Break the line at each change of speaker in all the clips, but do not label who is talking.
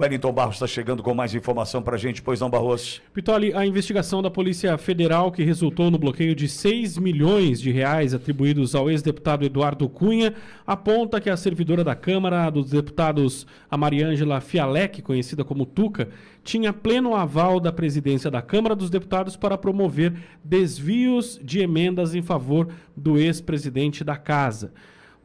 Wellington Barros está chegando com mais informação para a gente, pois não, Barros?
Pitoli, a investigação da Polícia Federal que resultou no bloqueio de 6 milhões de reais atribuídos ao ex-deputado Eduardo Cunha aponta que a servidora da Câmara dos Deputados, a Mariângela Fialec, conhecida como Tuca, tinha pleno aval da presidência da Câmara dos Deputados para promover desvios de emendas em favor do ex-presidente da Casa.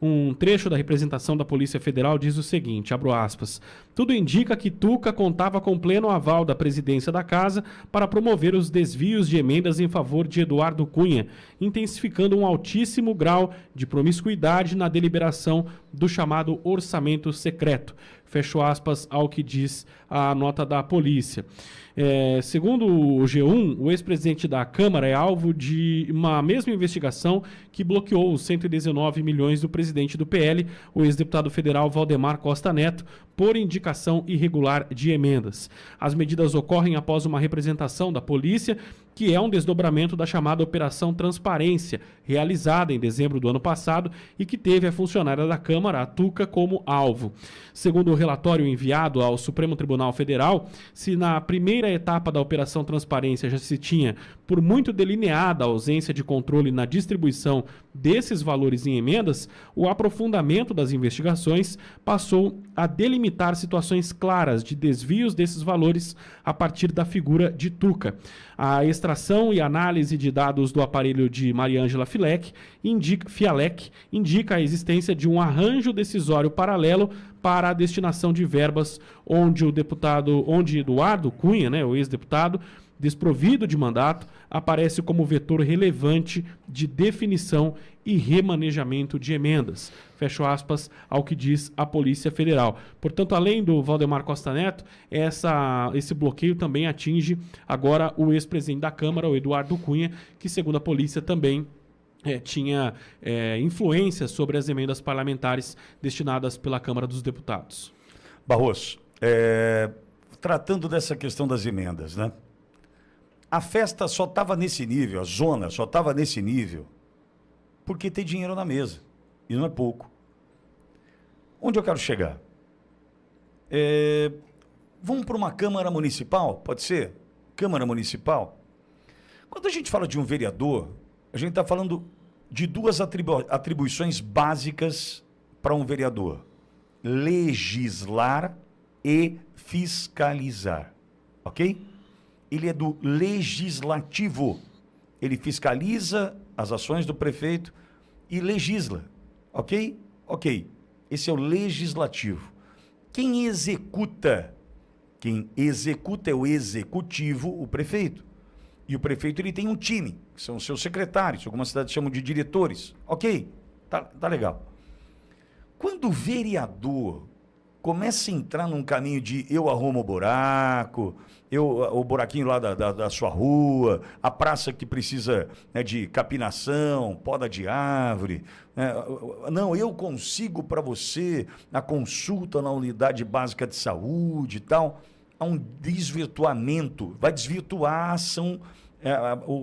Um trecho da representação da Polícia Federal diz o seguinte, abro aspas, tudo indica que Tuca contava com pleno aval da presidência da Casa para promover os desvios de emendas em favor de Eduardo Cunha, intensificando um altíssimo grau de promiscuidade na deliberação do chamado orçamento secreto. Fecho aspas ao que diz a nota da polícia. Segundo o G1, o ex-presidente da Câmara é alvo de uma mesma investigação que bloqueou os 119 milhões do presidente do PL, o ex-deputado federal Valdemar Costa Neto, por indicação irregular de emendas. As medidas ocorrem após uma representação da polícia, que é um desdobramento da chamada Operação Transparência, realizada em dezembro do ano passado e que teve a funcionária da Câmara, a Tuca, como alvo. Segundo o relatório enviado ao Supremo Tribunal Federal, se na primeira etapa da Operação Transparência já se tinha por muito delineada a ausência de controle na distribuição desses valores em emendas, o aprofundamento das investigações passou a delimitar situações claras de desvios desses valores a partir da figura de Tuca. A extração e análise de dados do aparelho de Mariângela Fialec indica a existência de um arranjo decisório paralelo para a destinação de verbas onde Eduardo Cunha, o ex-deputado, desprovido de mandato, aparece como vetor relevante de definição e remanejamento de emendas. Fecho aspas ao que diz a Polícia Federal. Portanto, além do Valdemar Costa Neto, esse bloqueio também atinge agora o ex-presidente da Câmara, o Eduardo Cunha, que segundo a polícia também tinha influência sobre as emendas parlamentares destinadas pela Câmara dos Deputados.
Barros, tratando dessa questão das emendas, né? A festa só estava nesse nível, a zona só estava nesse nível, porque tem dinheiro na mesa, e não é pouco. Onde eu quero chegar? Vamos para uma Câmara Municipal, pode ser? Câmara Municipal. Quando a gente fala de um vereador, a gente está falando de duas atribuições básicas para um vereador: legislar e fiscalizar, ok? Ele é do legislativo, ele fiscaliza as ações do prefeito e legisla, ok? Ok, esse é o legislativo. Quem executa é o executivo, o prefeito. E o prefeito ele tem um time, que são os seus secretários, algumas cidades chamam de diretores, ok? Tá legal. Quando o vereador começa a entrar num caminho de eu arrumo o buraco, o buraquinho lá da sua rua, a praça que precisa de capinação, poda de árvore, não, eu consigo para você a consulta na unidade básica de saúde e tal, há um desvirtuamento, vai desvirtuar a ação,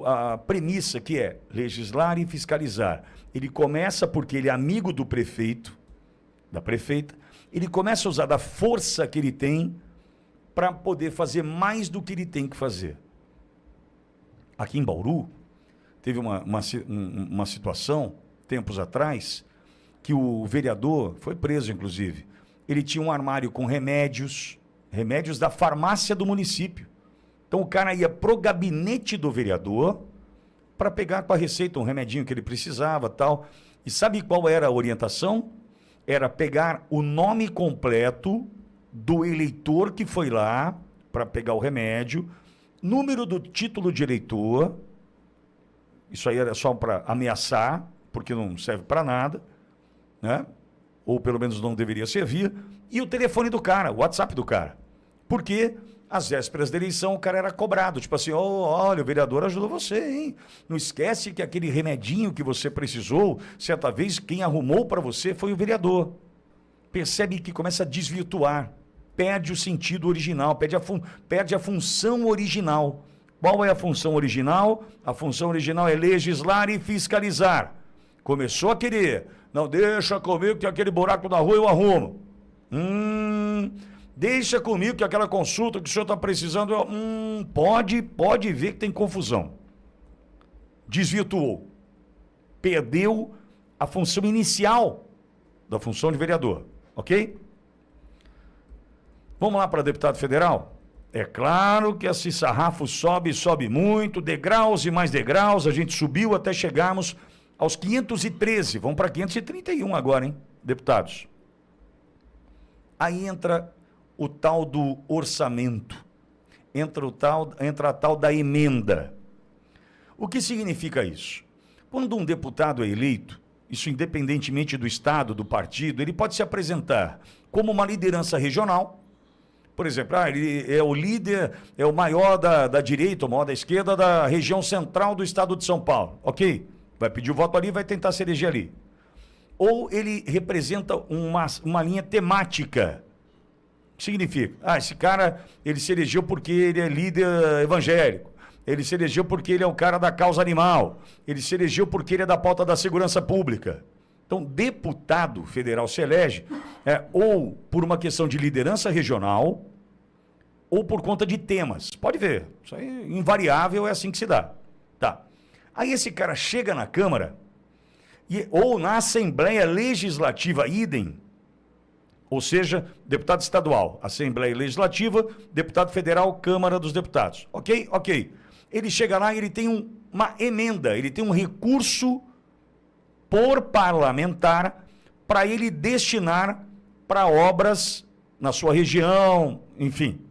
a premissa que é legislar e fiscalizar. Ele começa porque ele é amigo do prefeito, da prefeita, ele começa a usar da força que ele tem para poder fazer mais do que ele tem que fazer. Aqui em Bauru, teve uma situação, tempos atrás, que o vereador foi preso, inclusive. Ele tinha um armário com remédios da farmácia do município. Então o cara ia pro gabinete do vereador para pegar com a receita um remedinho que ele precisava, tal. E sabe qual era a orientação? Era pegar o nome completo do eleitor que foi lá para pegar o remédio, número do título de eleitor, isso aí era só para ameaçar, porque não serve para nada, né? Ou pelo menos não deveria servir, e o telefone do cara, o WhatsApp do cara. Porque às vésperas da eleição o cara era cobrado, tipo assim, olha, o vereador ajudou você, hein? Não esquece que aquele remedinho que você precisou, certa vez quem arrumou para você foi o vereador. Percebe que começa a desvirtuar, perde o sentido original, perde a função original. Qual é a função original? A função original é legislar e fiscalizar. Começou a querer, não deixa comigo que aquele buraco na rua eu arrumo. deixa comigo que aquela consulta que o senhor está precisando, pode ver que tem confusão. Desvirtuou. Perdeu a função inicial da função de vereador, ok? Vamos lá para deputado federal? É claro que esse sarrafo sobe muito, degraus e mais degraus, a gente subiu até chegarmos aos 513, vamos para 531 agora, hein, deputados. Aí entra o tal do orçamento, entra a tal da emenda. O que significa isso? Quando um deputado é eleito, isso independentemente do estado, do partido, ele pode se apresentar como uma liderança regional. Por exemplo, ele é o líder, é o maior da direita, o maior da esquerda da região central do estado de São Paulo. Ok? Vai pedir o voto ali e vai tentar se eleger ali. Ou ele representa uma linha temática. O que significa? Esse cara, ele se elegeu porque ele é líder evangélico. Ele se elegeu porque ele é o cara da causa animal. Ele se elegeu porque ele é da pauta da segurança pública. Então, deputado federal se elege ou por uma questão de liderança regional ou por conta de temas. Pode ver, isso aí é invariável, é assim que se dá. Tá. Aí esse cara chega na Câmara ou na Assembleia Legislativa, idem, ou seja, deputado estadual, Assembleia Legislativa, deputado federal, Câmara dos Deputados. Ok? Ok. Ele chega lá e ele tem uma emenda, ele tem um recurso por parlamentar para ele destinar para obras na sua região, enfim.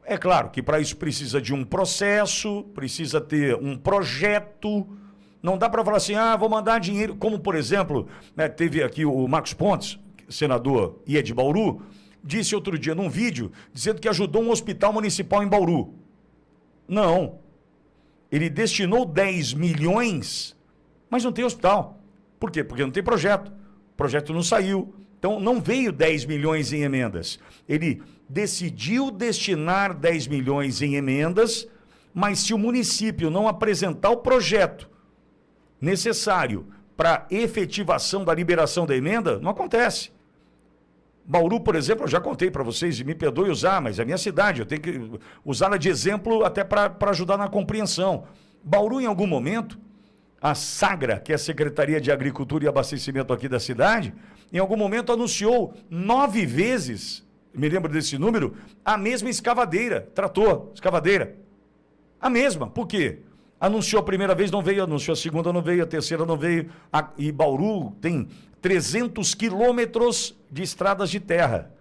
É claro que para isso precisa de um processo, precisa ter um projeto. Não dá para falar assim, vou mandar dinheiro, como por exemplo, teve aqui o Marcos Pontes, senador e é de Bauru, disse outro dia num vídeo, dizendo que ajudou um hospital municipal em Bauru. Não. Ele destinou 10 milhões, mas não tem hospital. Por quê? Porque não tem projeto. O projeto não saiu. Então, não veio 10 milhões em emendas. Ele decidiu destinar 10 milhões em emendas, mas se o município não apresentar o projeto necessário para efetivação da liberação da emenda, não acontece. Bauru, por exemplo, eu já contei para vocês, e me perdoe usar, mas é a minha cidade, eu tenho que usá-la de exemplo até para ajudar na compreensão. Bauru, em algum momento, a SAGRA, que é a Secretaria de Agricultura e Abastecimento aqui da cidade, em algum momento anunciou 9 vezes, me lembro desse número, a mesma escavadeira, trator, escavadeira. A mesma, por quê? Anunciou a primeira vez, não veio, anunciou a segunda, não veio, a terceira não veio, e Bauru tem 300 quilômetros de estradas de terra,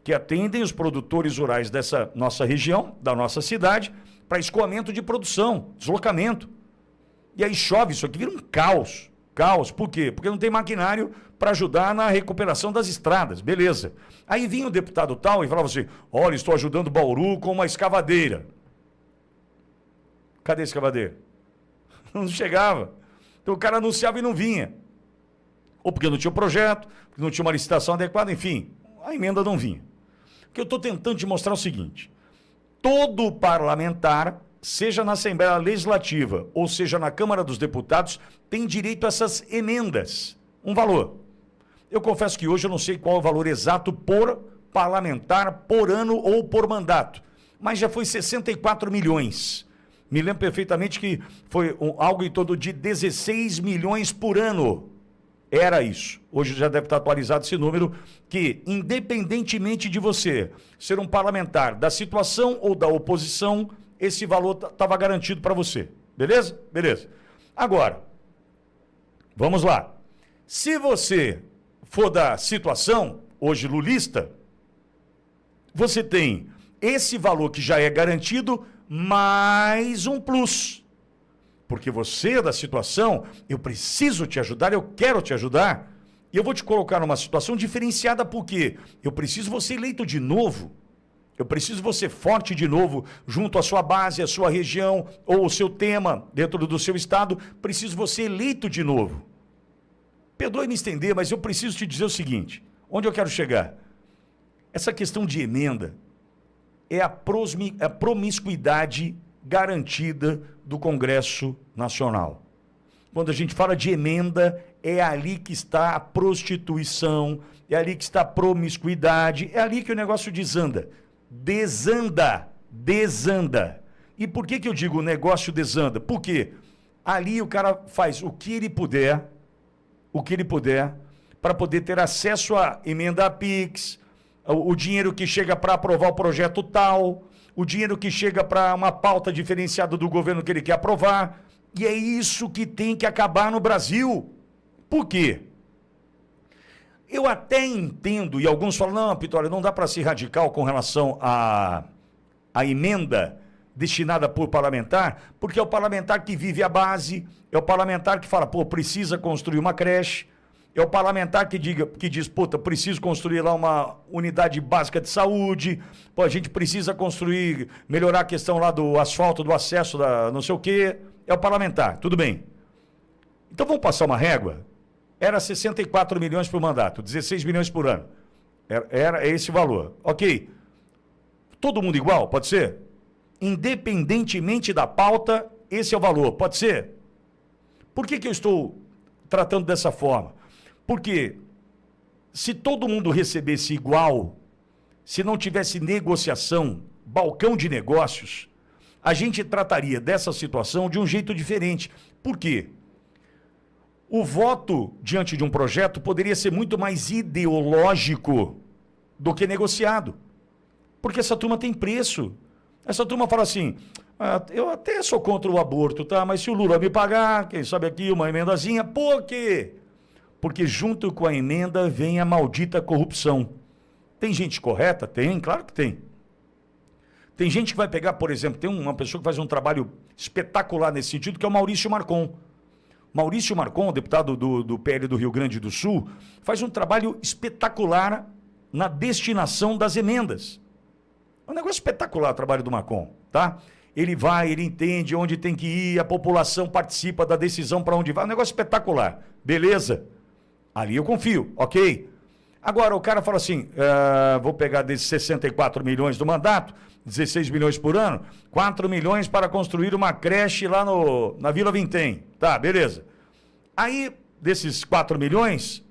que atendem os produtores rurais dessa nossa região, da nossa cidade, para escoamento de produção, deslocamento. E aí chove, isso aqui vira um caos. Caos, por quê? Porque não tem maquinário para ajudar na recuperação das estradas, beleza. Aí vinha o deputado tal e falava assim, olha, estou ajudando Bauru com uma escavadeira. Cadê a escavadeira? Não chegava. Então o cara anunciava e não vinha. Ou porque não tinha o projeto, porque não tinha uma licitação adequada, enfim, a emenda não vinha. O que eu estou tentando te mostrar é o seguinte, todo parlamentar, seja na Assembleia Legislativa ou seja na Câmara dos Deputados, tem direito a essas emendas, um valor. Eu confesso que hoje eu não sei qual é o valor exato por parlamentar, por ano ou por mandato, mas já foi 64 milhões. Me lembro perfeitamente que foi algo em torno de 16 milhões por ano. Era isso. Hoje já deve estar atualizado esse número, que independentemente de você ser um parlamentar da situação ou da oposição, esse valor estava garantido para você. Beleza? Beleza. Agora, vamos lá. Se você for da situação, hoje lulista, você tem esse valor que já é garantido, mais um plus. Porque você é da situação, eu preciso te ajudar, eu quero te ajudar, e eu vou te colocar numa situação diferenciada, porque eu preciso você eleito de novo, eu preciso você forte de novo, junto à sua base, à sua região, ou o seu tema, dentro do seu estado, preciso você eleito de novo. Perdoe me estender, mas eu preciso te dizer o seguinte, onde eu quero chegar? Essa questão de emenda é a promiscuidade garantida do Congresso Nacional. Quando a gente fala de emenda, é ali que está a prostituição, é ali que está a promiscuidade, é ali que o negócio desanda. Desanda. E por que eu digo o negócio desanda? Porque ali o cara faz o que ele puder, para poder ter acesso à emenda PIX, o dinheiro que chega para aprovar o projeto tal, o dinheiro que chega para uma pauta diferenciada do governo que ele quer aprovar. E é isso que tem que acabar no Brasil. Por quê? Eu até entendo, e alguns falam, não, Pitório, não dá para ser radical com relação à emenda destinada por parlamentar, porque é o parlamentar que vive a base, é o parlamentar que fala, pô, precisa construir uma creche, é o parlamentar que diz, puta, preciso construir lá uma unidade básica de saúde, pô, a gente precisa construir, melhorar a questão lá do asfalto, do acesso, da não sei o quê, é o parlamentar, tudo bem. Então vamos passar uma régua? Era 64 milhões por mandato, 16 milhões por ano. Era esse o valor. Ok. Todo mundo igual? Pode ser? Independentemente da pauta, esse é o valor. Pode ser? Por que eu estou tratando dessa forma? Porque se todo mundo recebesse igual, se não tivesse negociação, balcão de negócios, a gente trataria dessa situação de um jeito diferente. Por quê? O voto diante de um projeto poderia ser muito mais ideológico do que negociado. Porque essa turma tem preço. Essa turma fala assim, eu até sou contra o aborto, tá? Mas se o Lula me pagar, quem sabe aqui uma emendazinha, por quê? Porque junto com a emenda vem a maldita corrupção. Tem gente correta? Tem, claro que tem. Tem gente que vai pegar, por exemplo, tem uma pessoa que faz um trabalho espetacular nesse sentido, que é o Maurício Marcon. Maurício Marcon, deputado do PL do Rio Grande do Sul, faz um trabalho espetacular na destinação das emendas. É um negócio espetacular o trabalho do Marcon, tá? Ele vai, ele entende onde tem que ir, a população participa da decisão para onde vai. É um negócio espetacular. Beleza? Ali eu confio, ok? Agora o cara fala assim, vou pegar desses 64 milhões do mandato, 16 milhões por ano, 4 milhões para construir uma creche lá na Vila Vintém. Tá, beleza. Aí, desses 4 milhões,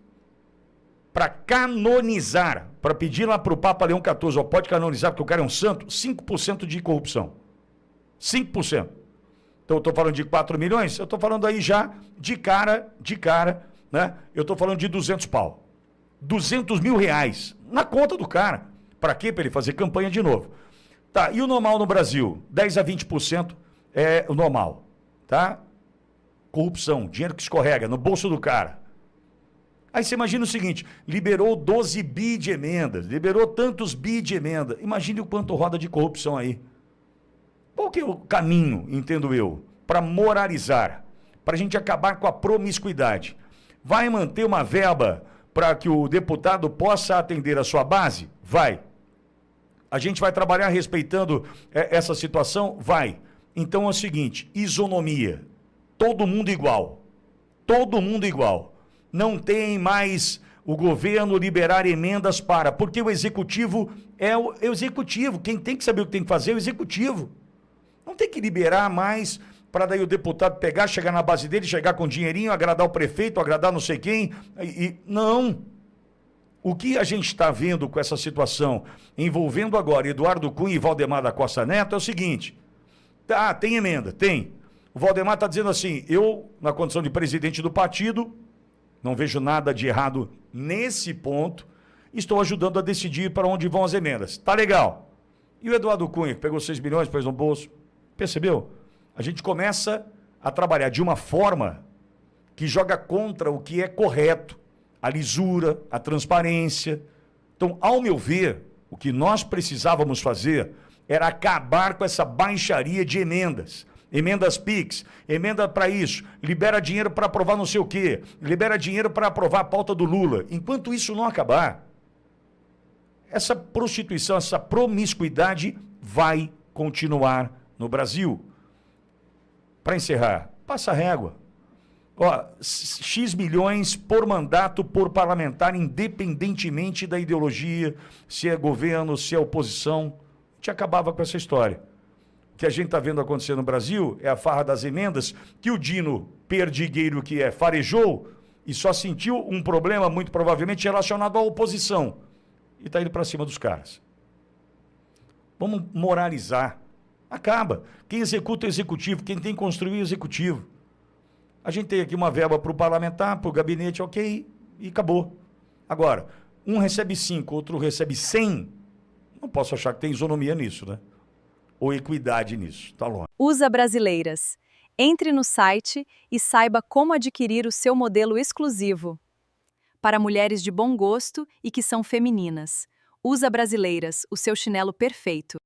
para canonizar, para pedir lá para o Papa Leão XIV, pode canonizar porque o cara é um santo, 5% de corrupção. 5%. Então eu estou falando de 4 milhões, eu estou falando aí já de cara, né? Eu estou falando de 200 pau. 200 mil reais na conta do cara. Para quê? Para ele fazer campanha de novo. Tá, e o normal no Brasil? 10 a 20% é o normal, tá? Corrupção, dinheiro que escorrega no bolso do cara. Aí você imagina o seguinte, liberou 12 bi de emendas, liberou tantos bi de emenda. Imagine o quanto roda de corrupção aí. Qual que é o caminho, entendo eu, para moralizar, para a gente acabar com a promiscuidade? Vai manter uma verba para que o deputado possa atender a sua base? Vai. A gente vai trabalhar respeitando essa situação? Vai. Então é o seguinte, isonomia. Todo mundo igual. Todo mundo igual. Não tem mais o governo liberar emendas porque o executivo é o executivo. Quem tem que saber o que tem que fazer é o executivo. Não tem que liberar mais para daí o deputado pegar, chegar na base dele, chegar com dinheirinho, agradar o prefeito, agradar não sei quem. Não. O que a gente está vendo com essa situação, envolvendo agora Eduardo Cunha e Valdemar da Costa Neto, é o seguinte. Tá, tem emenda? Tem. O Valdemar está dizendo assim, eu, na condição de presidente do partido, não vejo nada de errado nesse ponto, estou ajudando a decidir para onde vão as emendas. Tá legal. E o Eduardo Cunha, que pegou 6 milhões, pôs no bolso, percebeu? A gente começa a trabalhar de uma forma que joga contra o que é correto, a lisura, a transparência. Então, ao meu ver, o que nós precisávamos fazer era acabar com essa baixaria de emendas. Emendas PIX, emenda para isso, libera dinheiro para aprovar não sei o quê, libera dinheiro para aprovar a pauta do Lula. Enquanto isso não acabar, essa prostituição, essa promiscuidade vai continuar no Brasil. Para encerrar, passa a régua. Ó, X milhões por mandato por parlamentar, independentemente da ideologia, se é governo, se é oposição. A gente acabava com essa história. O que a gente está vendo acontecer no Brasil é a farra das emendas, que o Dino Perdigueiro, que farejou, e só sentiu um problema, muito provavelmente, relacionado à oposição. E está indo para cima dos caras. Vamos moralizar. Acaba. Quem executa é o executivo, quem tem que construir é o executivo. A gente tem aqui uma verba para o parlamentar, para o gabinete, ok, e acabou. Agora, um recebe 5, outro recebe 100, não posso achar que tem isonomia nisso, né? Ou equidade nisso, tá longe.
USA Brasileiras. Entre no site e saiba como adquirir o seu modelo exclusivo. Para mulheres de bom gosto e que são femininas. USA Brasileiras, o seu chinelo perfeito.